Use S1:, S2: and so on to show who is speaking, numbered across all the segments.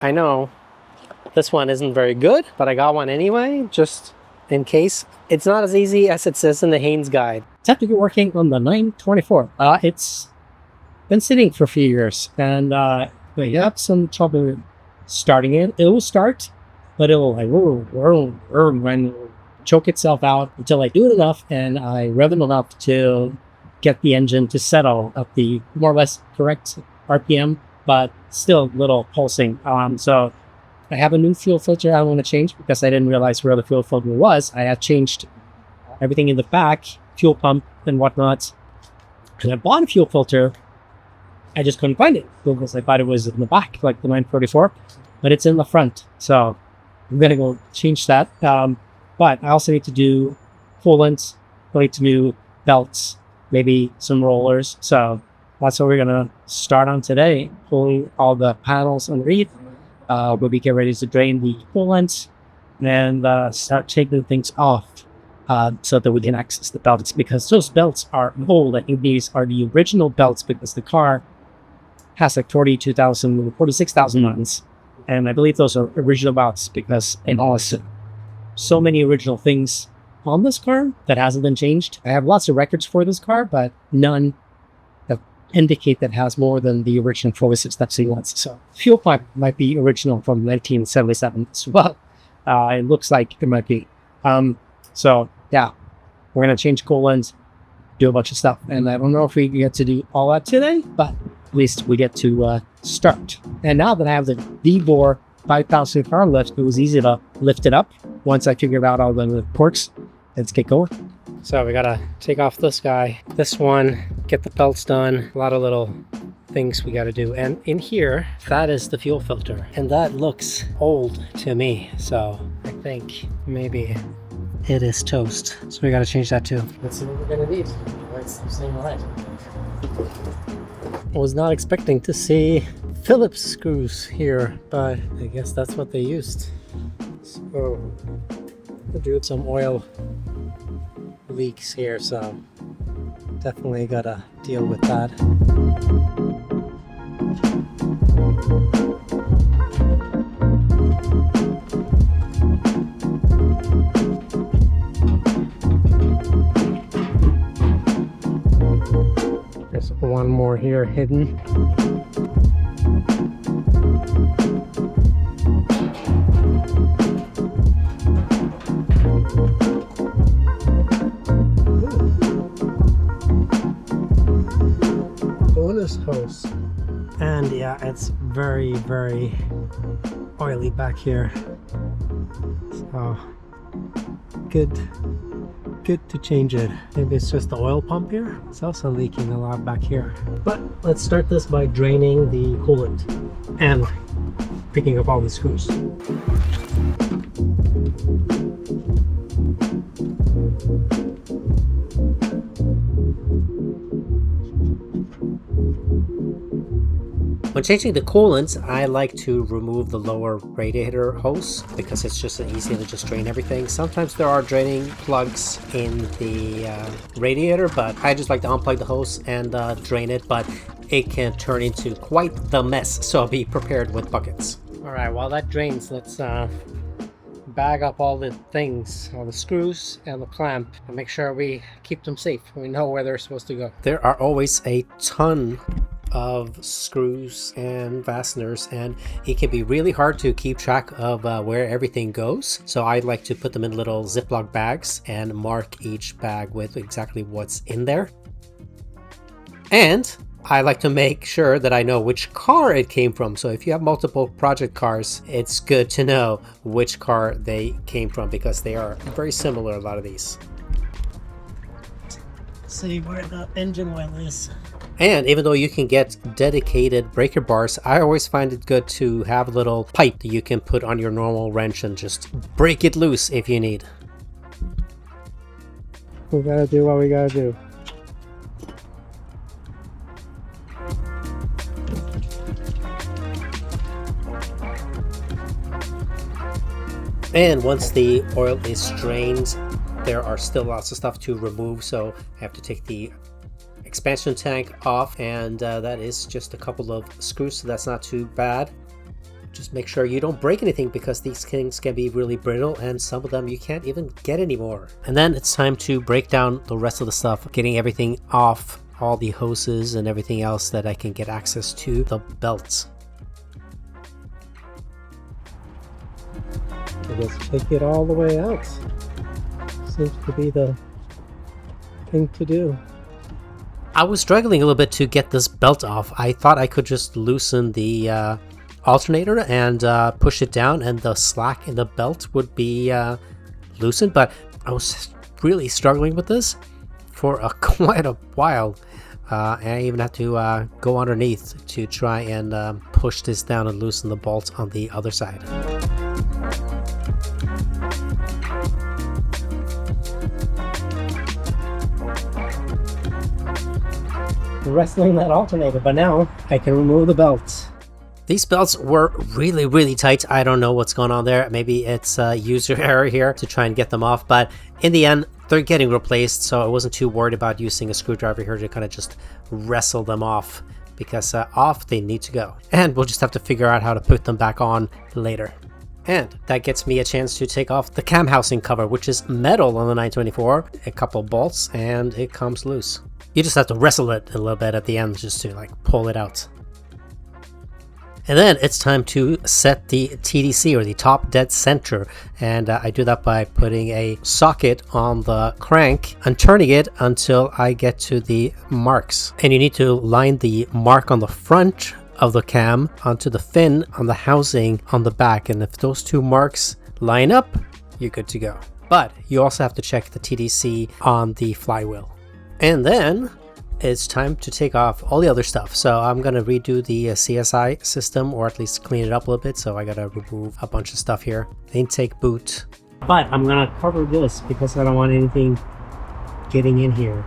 S1: I know this one isn't very good, but I got one anyway, just in case. It's not as easy as it says in the Haynes guide.
S2: Time to get working on the 924. It's been sitting for a few years, and we have some trouble starting it. It will start, but it will and choke itself out until I do it enough and I rev it enough to get the engine to settle at the more or less correct RPM, but still little pulsing. So I have a new fuel filter I want to change because I didn't realize where the fuel filter was. I had changed everything in the back, fuel pump and whatnot. And I bought a fuel filter. I just couldn't find it because I thought it was in the back, like the 944, but it's in the front. So I'm going to go change that. But I also need to do coolants, plate new belts, maybe some rollers. So that's what we're going to start on today, pulling all the panels underneath. We'll be getting ready to drain the coolant and start taking things off so that we can access the belts, because those belts are old. I think these are the original belts because the car has like 46,000 miles. And I believe those are original belts because it has so many original things on this car that hasn't been changed. I have lots of records for this car, but none that indicate that has more than the original 46 that she wants. So fuel pipe might be original from 1977 as well. It looks like it might be. So yeah, we're going to change coolant, do a bunch of stuff. And I don't know if we get to do all that today, but at least we get to start. And now that I have the D-bore 5,000 car lift, it was easy to lift it up once I figured out all the quirks. Let's get going.
S1: So we gotta take off this guy, this one, get the belts done, a lot of little things we gotta do. And in here, that is the fuel filter. And that looks old to me. So I think maybe it is toast. So we gotta change that too.
S2: Let's see what we're gonna need. Let's see, all right.
S1: I was not expecting to see Phillips screws here, but I guess that's what they used. So we'll do some oil leaks here, so definitely gotta deal with that. There's one more here hidden. Bonus hose. And yeah, it's very, very oily back here. So good to change it. Maybe it's just the oil pump here. It's also leaking a lot back here. But let's start this by draining the coolant and picking up all the screws. When changing the coolant, I like to remove the lower radiator hose because it's just easy to just drain everything. Sometimes there are draining plugs in the radiator, but I just like to unplug the hose and drain it, but it can turn into quite the mess, so be prepared with buckets. Alright, while that drains, let's bag up all the things, all the screws and the clamp, and make sure we keep them safe. We know where they're supposed to go. There are always a ton of screws and fasteners, and it can be really hard to keep track of where everything goes. So I like to put them in little Ziploc bags and mark each bag with exactly what's in there. And I like to make sure that I know which car it came from. So if you have multiple project cars, it's good to know which car they came from because they are very similar, a lot of these. See where the engine oil is. And even though you can get dedicated breaker bars, I always find it good to have a little pipe that you can put on your normal wrench and just break it loose if you need. We gotta do what we gotta do. And once the oil is drained, there are still lots of stuff to remove, so I have to take the expansion tank off, and that is just a couple of screws, so that's not too bad. just make sure you don't break anything, because these things can be really brittle and some of them you can't even get anymore. And then it's time to break down the rest of the stuff, getting everything off, all the hoses and everything else that I can get access to the belts. I guess take it all the way out. Seems to be the thing to do. I was struggling a little bit to get this belt off. I thought I could just loosen the alternator and push it down and the slack in the belt would be loosened, but I was really struggling with this for quite a while. I even had to go underneath to try and push this down and loosen the bolt on the other side. Wrestling that alternator, but now I can remove the belt. These belts were really tight. I don't know what's going on there. Maybe it's user error here to try and get them off, but in the end they're getting replaced, so I wasn't too worried about using a screwdriver here to kind of just wrestle them off, because off they need to go, and we'll just have to figure out how to put them back on later. And that gets me a chance to take off the cam housing cover, which is metal on the 924, a couple bolts, and it comes loose. You just have to wrestle it a little bit at the end just to like pull it out. And then it's time to set the TDC, or the top dead center, and I do that by putting a socket on the crank and turning it until I get to the marks. And you need to line the mark on the front of the cam onto the fin on the housing on the back, and if those two marks line up, you're good to go. But you also have to check the TDC on the flywheel. And then it's time to take off all the other stuff. So I'm going to redo the CSI system, or at least clean it up a little bit. So I got to remove a bunch of stuff here. The intake boot. But I'm going to cover this because I don't want anything getting in here,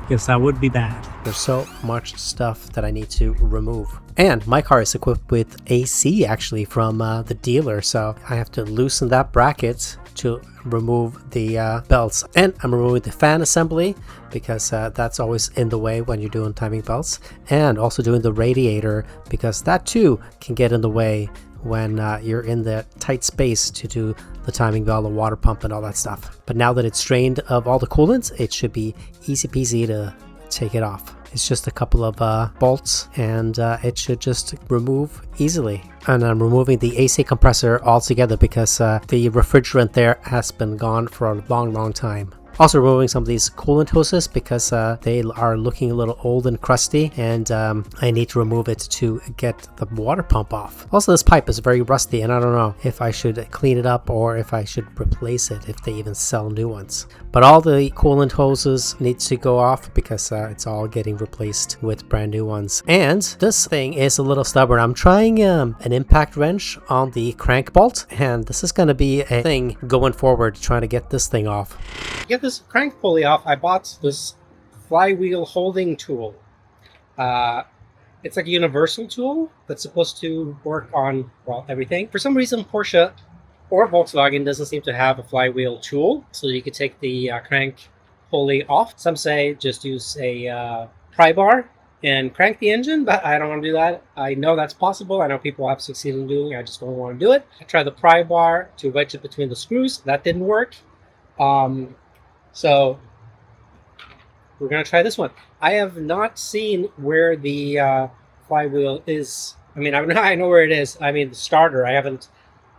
S1: because that would be bad. There's so much stuff that I need to remove. And my car is equipped with AC actually from the dealer. So I have to loosen that bracket to remove the belts, and I'm removing the fan assembly because that's always in the way when you're doing timing belts, and also doing the radiator because that too can get in the way when you're in the tight space to do the timing belt, the water pump and all that stuff. But now that it's drained of all the coolant, it should be easy peasy to take it off. It's just a couple of bolts, and it should just remove easily. And I'm removing the AC compressor altogether because the refrigerant there has been gone for a long time. Also removing some of these coolant hoses because they are looking a little old and crusty, and I need to remove it to get the water pump off. Also, this pipe is very rusty, and I don't know if I should clean it up or if I should replace it, if they even sell new ones. But all the coolant hoses need to go off because it's all getting replaced with brand new ones. And this thing is a little stubborn. I'm trying an impact wrench on the crank bolt, and this is going to be a thing going forward, trying to get this thing off. Get this crank pulley off, I bought this flywheel holding tool. It's like a universal tool that's supposed to work on, well, everything. For some reason, Porsche or Volkswagen doesn't seem to have a flywheel tool, so you could take the crank pulley off. Some say just use a pry bar and crank the engine, but I don't want to do that. I know that's possible. I know people have succeeded in doing it. I just don't want to do it. I tried the pry bar to wedge it between the screws. That didn't work. So we're going to try this one. I have not seen where the flywheel is. I mean, I know where it is. I mean, the starter. I haven't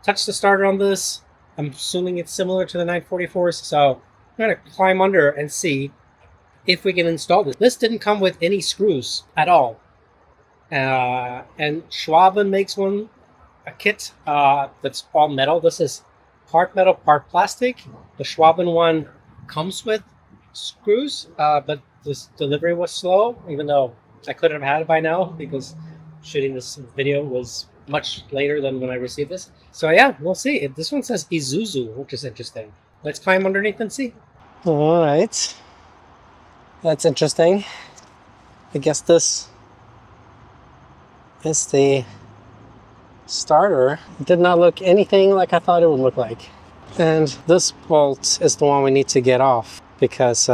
S1: touched the starter on this. I'm assuming it's similar to the 944s. So I'm going to climb under and see if we can install this. This didn't come with any screws at all. And Schwaben makes a kit that's all metal. This is part metal, part plastic. The Schwaben one comes with screws, but this delivery was slow, even though I could have had it by now because shooting this video was much later than when I received this. So yeah, we'll see. This one says Isuzu, which is interesting. Let's climb underneath and see. All right. That's interesting. I guess this is the starter. It did not look anything like I thought it would look like. And this bolt is the one we need to get off because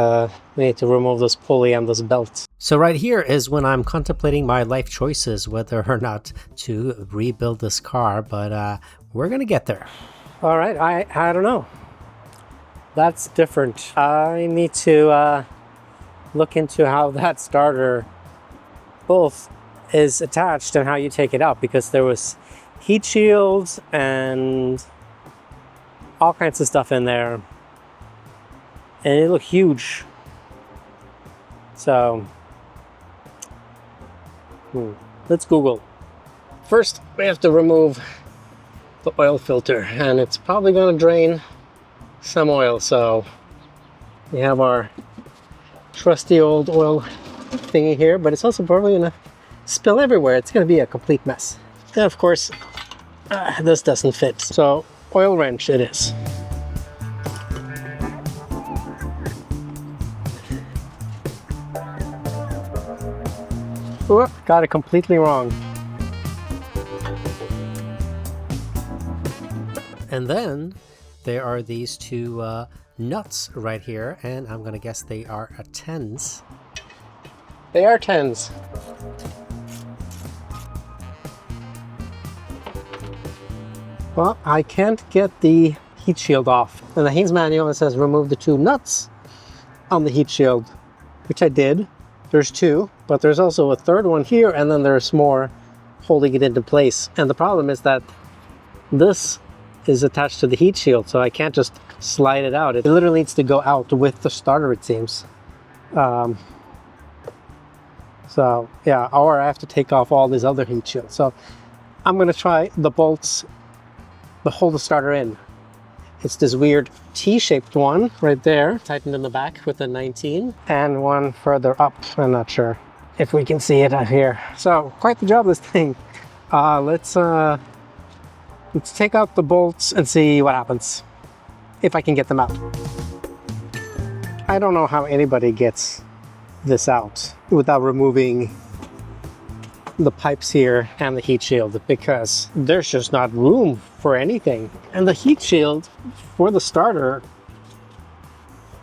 S1: we need to remove this pulley and this belt. So right here is when I'm contemplating my life choices, whether or not to rebuild this car, but we're gonna get there. All right, I don't know. That's different. I need to look into how that starter both is attached and how you take it out, because there was heat shields and all kinds of stuff in there, and it looked huge. So let's Google. First, we have to remove the oil filter, and it's probably going to drain some oil. So we have our trusty old oil thingy here, but it's also probably going to spill everywhere. It's going to be a complete mess. And of course, this doesn't fit. So oil wrench it is. Ooh, got it completely wrong. And then there are these two nuts right here, and I'm gonna guess they are a 10s. They are 10s. Well, I can't get the heat shield off. In the Haynes manual, it says remove the two nuts on the heat shield, which I did. There's two, but there's also a third one here, and then there's more holding it into place. And the problem is that this is attached to the heat shield, so I can't just slide it out. It literally needs to go out with the starter, it seems. So yeah, or I have to take off all these other heat shields. So I'm gonna try the bolts that hold the starter in. It's this weird T-shaped one right there, tightened in the back with a 19, and one further up. I'm not sure if we can see it out here. So quite the job, this thing. Let's take out the bolts and see what happens, if I can get them out. I don't know how anybody gets this out without removing the pipes here and the heat shield, because there's just not room for anything. And the heat shield for the starter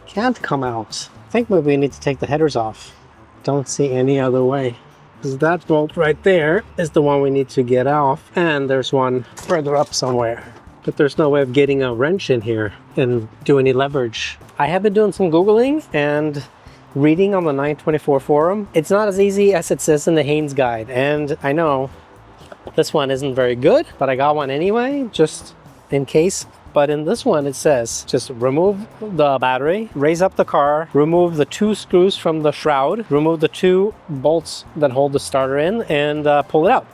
S1: can't come out. I think maybe we need to take the headers off. Don't see any other way. Because that bolt right there is the one we need to get off, and there's one further up somewhere. But there's no way of getting a wrench in here and do any leverage. I have been doing some Googling and reading on the 924 forum. It's not as easy as it says in the Haynes guide, and I know this one isn't very good, but I got one anyway, just in case. But in this one it says just remove the battery, raise up the car, remove the two screws from the shroud, remove the two bolts that hold the starter in, and pull it out.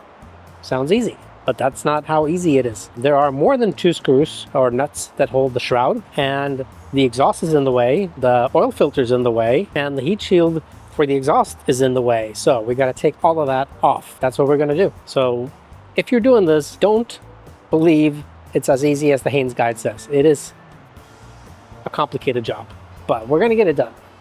S1: Sounds easy, but that's not how easy it is. There are more than two screws or nuts that hold the shroud, and the exhaust is in the way, the oil filter's in the way, and the heat shield for the exhaust is in the way. So we got to take all of that off. That's what we're going to do. So if you're doing this, don't believe it's as easy as the Haynes guide says. It is a complicated job, but we're going to get it done.